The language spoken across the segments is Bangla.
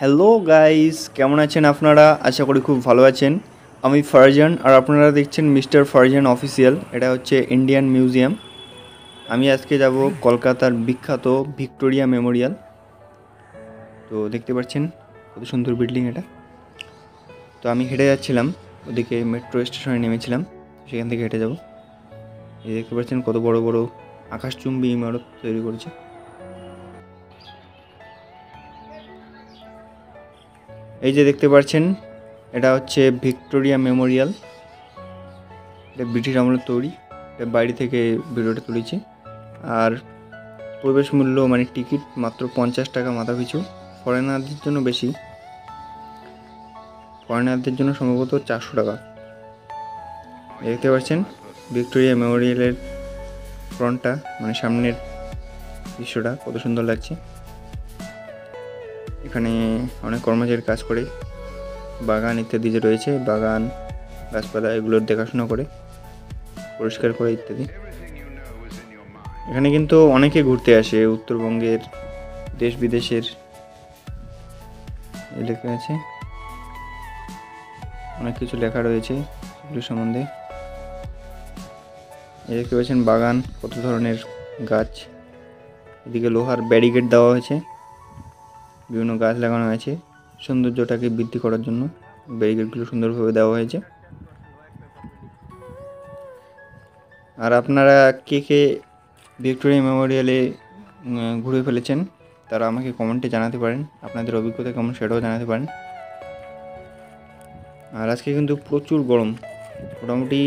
হ্যালো গাইস, কেমন আছেন আপনারা? আশা করি খুব ভালো আছেন। আমি ফারজান আর আপনারা দেখছেন মিস্টার ফারজান অফিসিয়াল। এটা হচ্ছে ইন্ডিয়ান মিউজিয়াম। আমি আজকে যাব কলকাতার বিখ্যাত ভিক্টোরিয়া মেমোরিয়াল। তো দেখতে পাচ্ছেন কত সুন্দর বিল্ডিং এটা। তো আমি হেঁটে যাচ্ছিলাম, ওদিকে মেট্রো স্টেশনে নেমেছিলাম, সেখান থেকে হেঁটে যাব। এই দেখতে পাচ্ছেন কত বড় বড় আকাশচুম্বী ইমারত তৈরি করেছে। এই যে দেখতে পাচ্ছেন, এটা হচ্ছে ভিক্টোরিয়া মেমোরিয়াল। এটা ব্রিটিশ আমলের তৈরি। এটা বাইরে থেকে ভিডিওটা তুলেছি। আর প্রবেশ মূল্য মানে টিকিট মাত্র 50 টাকা মাথা পিছু। ফরেনারদের জন্য বেশি, ফরেনারদের জন্য সম্ভবত 400 টাকা। দেখতে পাচ্ছেন ভিক্টোরিয়া মেমোরিয়ালের ফ্রন্টটা, মানে সামনের দৃশ্যটা কত সুন্দর লাগছে। এখানে অনেক কর্মচারী কাজ করে, বাগান ইত্যাদি যে রয়েছে, বাগান গাছপালা এগুলোর দেখাশোনা করে, পরিষ্কার করে ইত্যাদি। এখানে কিন্তু অনেকে ঘুরতে আসে, উত্তরবঙ্গের দেশ বিদেশের। লেখা আছে, অনেক কিছু লেখা রয়েছে এগুলোর সম্বন্ধে। দেখতে পাচ্ছেন বাগান, কত ধরনের গাছ। এদিকে লোহার ব্যারিকেড দেওয়া হয়েছে, বিভিন্ন গাছ লাগানো হয়েছে সৌন্দর্যটাকে বৃদ্ধি করার জন্য। ব্যারিকেডগুলো সুন্দরভাবে দেওয়া হয়েছে। আর আপনারা কে কে ভিক্টোরিয়া মেমোরিয়ালে ঘুরে ফেলেছেন তারা আমাকে কমেন্টে জানাতে পারেন। আপনাদের অভিজ্ঞতা কেমন সেটাও জানাতে পারেন। আর আজকে কিন্তু প্রচুর গরম, মোটামুটি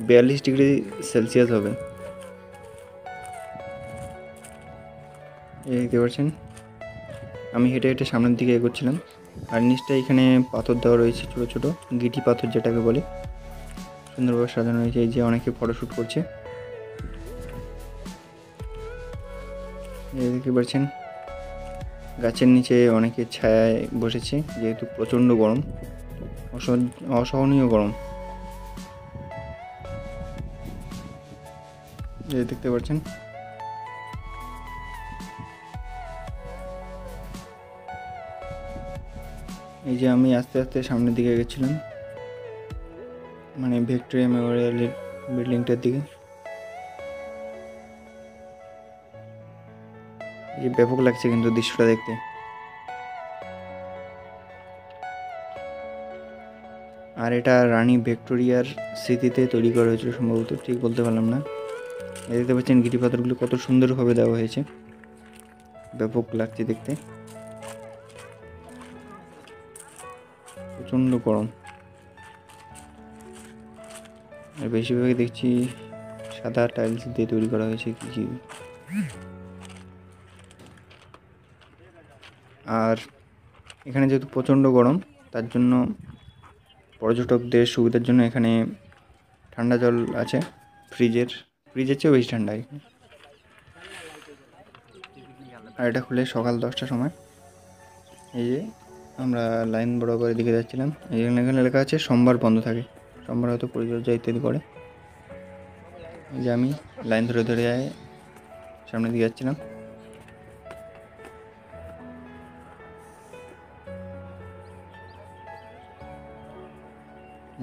42 ডিগ্রি সেলসিয়াস হবে। এই দেখতে পাচ্ছেন আমি হেঁটে হেঁটে সামনের দিকে এগোচ্ছিলাম। আর নিচটা এখানে পাথর দেওয়া রয়েছে, ছোটো ছোটো গিটি পাথর যেটাকে বলে, সুন্দরভাবে সাজানো হয়েছে। এই যে অনেকে ফটোশ্যুট করছে, এই দেখতে পাচ্ছেন গাছের নিচে অনেকে ছায়ায় বসেছে, যেহেতু প্রচণ্ড গরম, অসহনীয় গরম। এই দেখতে পাচ্ছেন এই যে আমি আস্তে আস্তে সামনের দিকে গেছিলাম, মানে ভিক্টোরিয়া মেমোরিয়ালের বিল্ডিংটার দিকে। এই ব্যাপক লাগছে কিন্তু দৃশ্যটা দেখতে। আর এটা রানী ভিক্টোরিয়ার স্মৃতিতে তৈরি করা হয়েছিল সম্ভবত, ঠিক বলতে পারলাম না। দেখতে পাচ্ছেন গিটি পাথরগুলো কত সুন্দরভাবে দেওয়া হয়েছে, ব্যাপক লাগছে দেখতে। প্রচণ্ড গরম, আর বেশিরভাগই দেখছি সাদা টাইলস দিয়ে তৈরি করা হয়েছে কি। আর এখানে যেহেতু প্রচণ্ড গরম, তার জন্য পর্যটকদের সুবিধার জন্য এখানে ঠান্ডা জল আছে, ফ্রিজের চেয়েও বেশি ঠান্ডা এখানে। আর এটা খুলে সকাল 10টার সময়। এই যে আমরা লাইন বড় করে দিকে যাচ্ছিলাম, এখানে লেখা আছে সোমবার বন্ধ থাকে, সোমবার হয়তো পরিচর্যা ইত্যাদি করে। এই যে আমি লাইন ধরে ধরে সামনের দিকে যাচ্ছিলাম।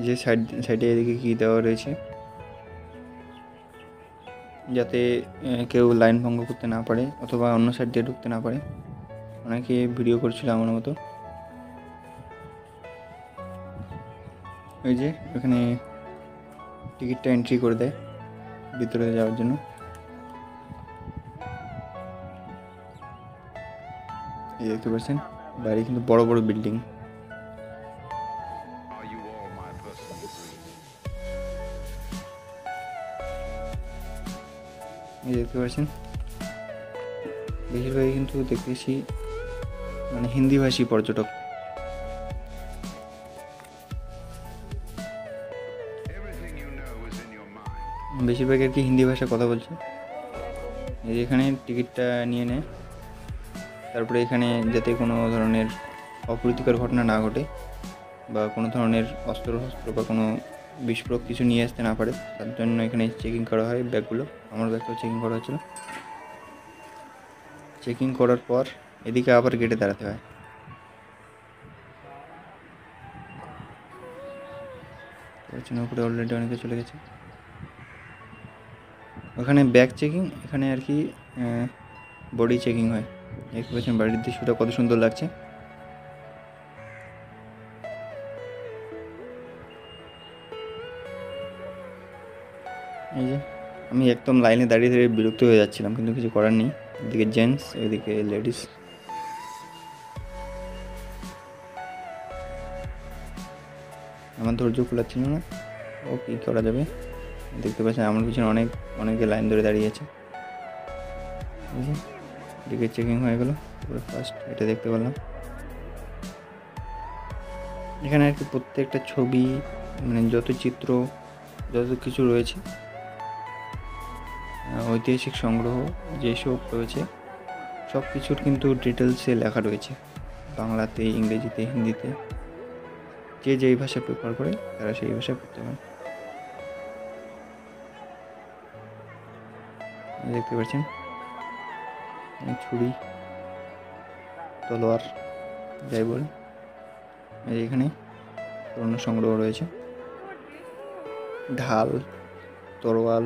যে সাইডে এদিকে কি দেওয়া রয়েছে, যাতে কেউ লাইন ভঙ্গ করতে না পারে অথবা অন্য সাইড দিয়ে ঢুকতে না পারে। অনেকে ভিডিও করছিল আমার মতো। ওই যে এখানে টিকিটটা এন্ট্রি করে দেয় ভিতরে যাওয়ার জন্য। এই দেখতে পাচ্ছেন বাইরে কিন্তু বড় বড় বিল্ডিং। এই দেখতে পাচ্ছেন বেশিরভাগই কিন্তু দেখতেছি মানে হিন্দিভাষী পর্যটক। বেশিরভাগ আর কি হিন্দি ভাষায় কথা বলছে। এই যে এখানে টিকিটটা নিয়ে নেয়, তারপরে এখানে যাতে কোনো ধরনের অপ্রীতিকর ঘটনা না ঘটে বা কোনো ধরনের অস্ত্র বা কোনো বিস্ফোরক কিছু নিয়ে আসতে না পারে, তার জন্য এখানে চেকিং করা হয় ব্যাগগুলো। আমার ব্যাগটাও চেকিং করা হচ্ছিল। চেকিং করার পর এদিকে আবার গেটে দাঁড়াতে হয়। উপরে অলরেডি অনেকে চলে গেছে। ওখানে ব্যাগ চেকিং, এখানে আর কি বডি চেকিং হয়। দেখতে পাচ্ছেন বাড়ির দৃশ্যটা কত সুন্দর লাগছে। এই যে আমি একদম লাইনে দাঁড়িয়ে দাঁড়িয়ে বিরক্ত হয়ে যাচ্ছিলাম, কিন্তু কিছু করার নেই। এদিকে জেন্টস, এদিকে লেডিস। আমার ধৈর্য কুলাচ্ছিল না। ও কী করা যাবে। দেখতে পাচ্ছেন আমার পিছনে অনেকে লাইন ধরে দাঁড়িয়ে আছে। এদিকে চেকিং হয়ে গেল পুরো ফার্স্ট, এটা দেখতে পেলাম। এখানে আর কি প্রত্যেকটা ছবি, মানে যত চিত্র, যত কিছু রয়েছে, ঐতিহাসিক সংগ্রহ যেসব রয়েছে সব কিছুর কিন্তু ডিটেলসে লেখা রয়েছে, বাংলাতে, ইংরেজিতে, হিন্দিতে। যে যেই ভাষা প্রেফার করে তারা সেই ভাষায় পড়তে পারে। দেখতে পাচ্ছেন ছুরি, তলোয়ার, যাই বল, এখানে পুরনো সংগ্রহ রয়েছে। ঢাল, তরোয়াল,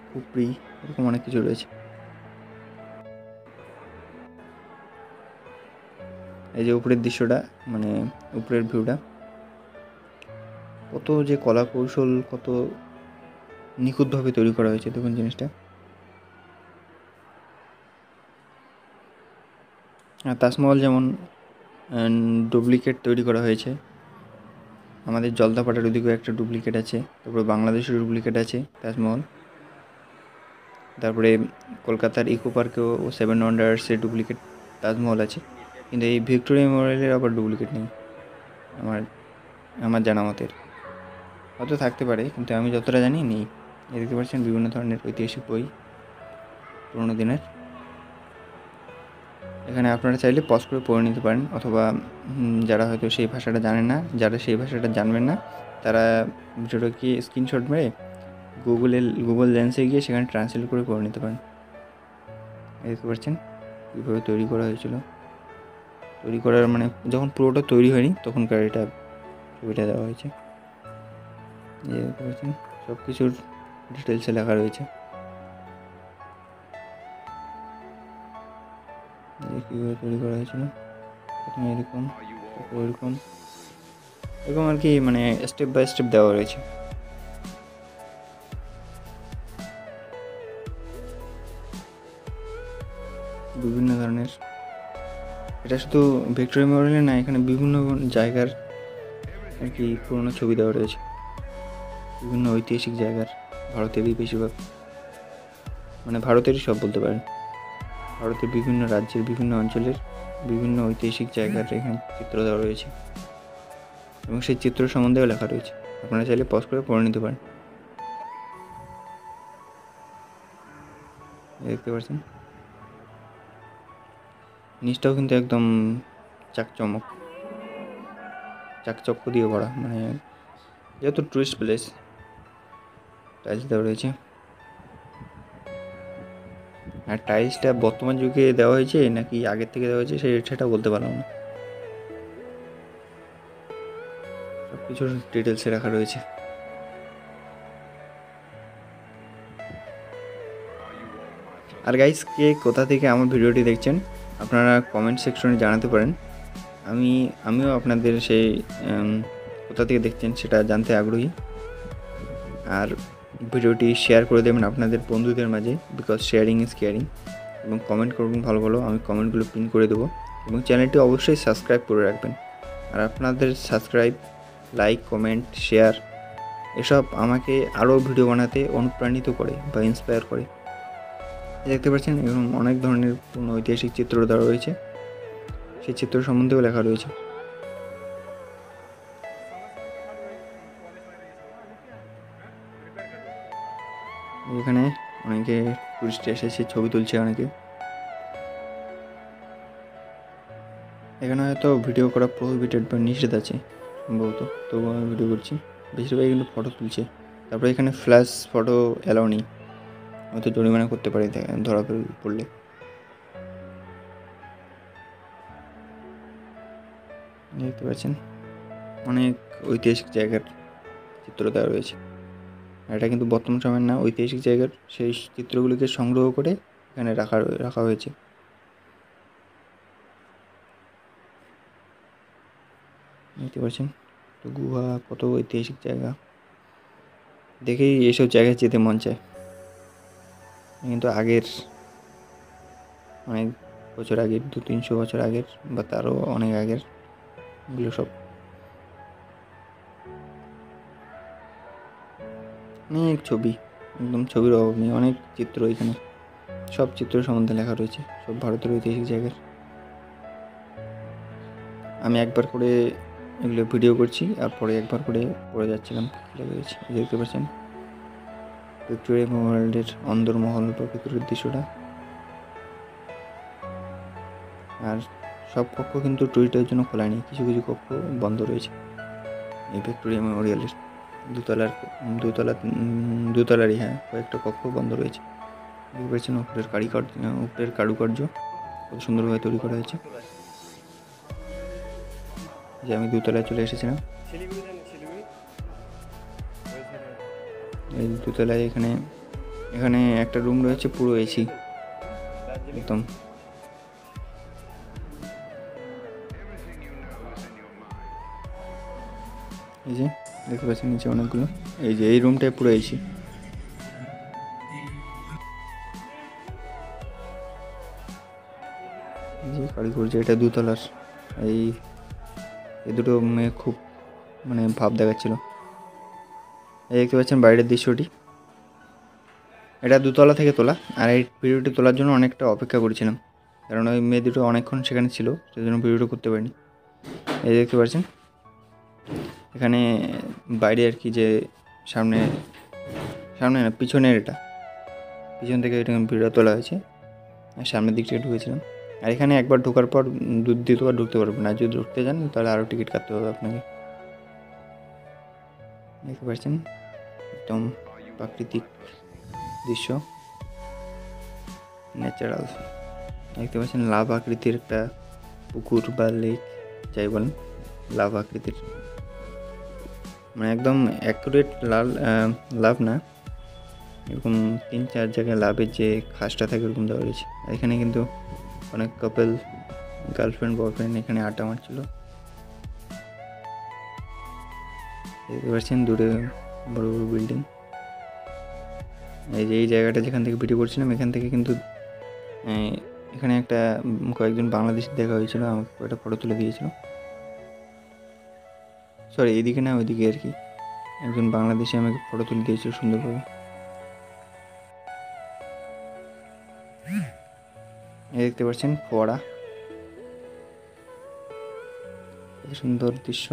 খুপড়ি, এরকম অনেক কিছু রয়েছে। এই যে উপরের দৃশ্যটা, মানে উপরের ভিউটা, কত যে কলা কৌশল, কত নিখুঁতভাবে তৈরি করা হয়েছে দেখুন জিনিসটা। তাজমহল যেমন ডুপ্লিকেট তৈরি করা হয়েছে, আমাদের জলদাপাড়ার ওদিকেও একটা ডুপ্লিকেট আছে, তারপরে বাংলাদেশের ডুপ্লিকেট আছে তাজমহল, তারপরে কলকাতার ইকো পার্কেও 7 ওয়ান্ডার্সের ডুপ্লিকেট তাজমহল আছে। কিন্তু এই ভিক্টোরিয়া মেমোরিয়ালের আবার ডুপ্লিকেট নেই আমার জানা মতের। হয়তো থাকতে পারে, কিন্তু আমি যতটা জানি নেই। দেখতে পাচ্ছেন বিভিন্ন ধরনের ঐতিহাসিক বই পুরোনো দিনের। এখানে আপনারা চাইলে পজ করে পড়ে নিতে পারেন, অথবা যারা হয়তো সেই ভাষাটা জানেন না, যারা সেই ভাষাটা জানবেন না, তারা ভিডিওটাকে স্ক্রিনশট মেরে গুগল লেন্সে গিয়ে সেখানে ট্রান্সলেট করে পড়ে নিতে পারেন। দেখতে পাচ্ছেন কীভাবে তৈরি করা হয়েছিল। তৈরি করার মানে যখন পুরোটা তৈরি হয়নি তখনকার এটা ছবিটা দেওয়া হয়েছে। দেখতে পাচ্ছেন সব কিছুর ডিটেলসে লেখা রয়েছে। কীভাবে তৈরি করা হয়েছিল, প্রথমে এরকম, তারপর এরকম আর কি, মানে স্টেপ বাই স্টেপ দেওয়া রয়েছে। বিভিন্ন ধরনের, এটা শুধু ভিক্টোরিয়া মেমোরিয়াল না, এখানে বিভিন্ন জায়গার আর কি পুরোনো ছবি দেওয়া রয়েছে, বিভিন্ন ঐতিহাসিক জায়গার, ভারতেরই বেশিরভাগ, মানে ভারতেরই সব বলতে পারেন। ভারতের বিভিন্ন রাজ্যের, বিভিন্ন অঞ্চলের বিভিন্ন ঐতিহাসিক জায়গার এখানে চিত্র দেওয়া রয়েছে, এবং সেই চিত্র সম্বন্ধেও লেখা রয়েছে। আপনারা চাইলে পজ করে পড়ে নিতে পারেন। দেখতে পাচ্ছেন নিচটাও কিন্তু একদম চাকচক্য দিয়ে ভরা, মানে যেহেতু টুরিস্ট প্লেস, টাইলস দেওয়া রয়েছে। আর টাইলসটা বর্তমান যুগে দেওয়া হয়েছে নাকি আগের থেকে দেওয়া হয়েছে সেটা বলতে পারলাম না। সব কিছুর ডিটেলসে রাখা রয়েছে। আর গাইস, কে কোথা থেকে আমার ভিডিওটি দেখছেন আপনারা কমেন্ট সেকশনে জানাতে পারেন। আমিও আপনাদের সেই কোথা থেকে দেখছেন সেটা জানতে আগ্রহী। আর ভিডিওটি শেয়ার করে দেবেন আপনাদের বন্ধুদের মাঝে, বিকজ শেয়ারিং ইজ কেয়ারিং। এবং কমেন্ট করবেন ভালো ভালো, আমি কমেন্টগুলো পিন করে দেবো। এবং চ্যানেলটি অবশ্যই সাবস্ক্রাইব করে রাখবেন। আর আপনাদের সাবস্ক্রাইব, লাইক, কমেন্ট, শেয়ার এসব আমাকে আরও ভিডিও বানাতে অনুপ্রাণিত করে বা ইন্সপায়ার করে। দেখতে পাচ্ছেন এরকম অনেক ধরনের পুরনো ঐতিহাসিক চিত্র দেওয়া রয়েছে, সেই চিত্র সম্বন্ধেও লেখা রয়েছে। এখানে অনেকে টুরিস্ট এসেছে, ছবি তুলছে অনেকে। এখানে হয়তো ভিডিও করা প্রোহিবিটেড বা নিষেধ আছে সম্ভবত, তবুও আমি ভিডিও করছি। বেশিরভাগ কিন্তু ফটো তুলছে। তারপরে এখানে ফ্ল্যাশ ফটো অ্যালাউ নেই, হয়তো জরিমানা করতে পারে ধরা পড়লে। দেখতে পাচ্ছেন অনেক ঐতিহাসিক জায়গার চিত্র দেওয়া রয়েছে। আর এটা কিন্তু বর্তমান সময়ের না, ঐতিহাসিক জায়গার সেই চিত্রগুলিকে সংগ্রহ করে এখানে রাখা হয়েছে। দেখতে পাচ্ছেন তো গুহা, কত ঐতিহাসিক জায়গা, দেখেই এইসব জায়গায় যেতে মন চায়। কিন্তু আগের অনেক বছর আগের, 200-300 বছর আগের বা তারও অনেক আগের এগুলো সব। অনেক ছবি, একদম ছবির অভাব নেই, অনেক চিত্র এখানে, সব চিত্র সম্বন্ধে লেখা রয়েছে, সব ভারতের ঐতিহাসিক জায়গার। আমি একবার করে এগুলো ভিডিও করছি আর পরে একবার করে পড়ে যাচ্ছিলাম কী লেখা রয়েছে। দেখতে পাচ্ছেন ভিক্টোরিয়া মেমোরিয়ালের অন্দরমহল বা ভিতরের দৃশ্যটা। আর সব কক্ষ কিন্তু টুরিস্টদের জন্য খোলা নেই, কিছু কিছু কক্ষ বন্ধ রয়েছে এই ভিক্টোরিয়া মেমোরিয়ালের দোতলারই, হ্যাঁ, কয়েকটা কক্ষ বন্ধ রয়েছে। দেখতে পাচ্ছেন উপরের কারুকার্য কত সুন্দরভাবে তৈরি করা হয়েছে। যে আমি দোতলায় চলে এসেছিলাম, এই দোতলায় এখানে একটা রুম রয়েছে পুরো এসি একদম। এই যে দেখতে পাচ্ছেন নিচে অনেকগুলো, এই যে এই রুমটায় পুরো এসি। যে কারিগর্য, এটা দুতলার। এই দুটো মেয়ে খুব ভাব দেখাচ্ছিল। এই দেখতে পাচ্ছেন বাইরের দৃশ্যটি, এটা দোতলা থেকে তোলা। আর এই ভিডিওটি তোলার জন্য অনেকটা অপেক্ষা করেছিলাম, কারণ ওই মেয়ে দুটো অনেকক্ষণ সেখানে ছিল, সেই জন্য ভিডিওটা করতে পারিনি। এই দেখতে পাচ্ছেন এখানে বাইরে আর কি, যে সামনে না পিছনের, পিছন থেকে এটা ভিডিও তোলা হয়েছে। আর সামনের দিক থেকে ঢুকেছিলাম। আর এখানে একবার ঢোকার পর দ্বিতীয়বার ঢুকতে পারবেন না, যদি ঢুকতে যান তাহলে আরও টিকিট কাটতে হবে আপনাকে। দেখতে পাচ্ছেন একদম প্রাকৃতিক দৃশ্য, ন্যাচারাল। দেখতে পাচ্ছেন লাভ আকৃতির একটা পুকুর বা লেক যাই বলেন, লাভ আকৃতির, একদম অ্যাকুরেট লাভ না, এরকম 3-4 জায়গায় লাভের যে খাসটা থাকে ওরকম দেওয়া রয়েছে। এখানে কিন্তু অনেক কাপল, গার্লফ্রেন্ড বয়ফ্রেন্ড এখানে আড্ডা মারছিল। দেখতে পাচ্ছেন দূরে বড় বড় বিল্ডিং। এই যে এই জায়গাটা যেখান থেকে ভিডিও করছিলাম, এখান থেকে কিন্তু এখানে একটা কয়েকজন বাংলাদেশি দেখা হয়েছিল, আমাকে একটা ফটো তুলে দিয়েছিল। সরি, এইদিকে না ওইদিকে আর কি, একজন বাংলাদেশি আমাকে ফটো তুলে দিয়েছিল সুন্দরভাবে। দেখতে পাচ্ছেন ফোয়ারা, সুন্দর দৃশ্য।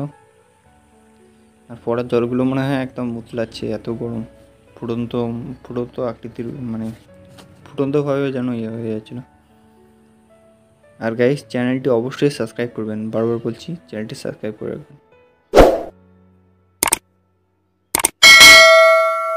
আর ফোয়ারার জলগুলো মনে হয় একদম উতলাচ্ছে, এত গরম, ফুটন্ত আকৃতির, ফুটন্তভাবে যেন ইয়ে হয়ে যাচ্ছিল। আর গাইস, চ্যানেলটি অবশ্যই সাবস্ক্রাইব করবেন, বারবার বলছি চ্যানেলটি সাবস্ক্রাইব করে রাখবেন।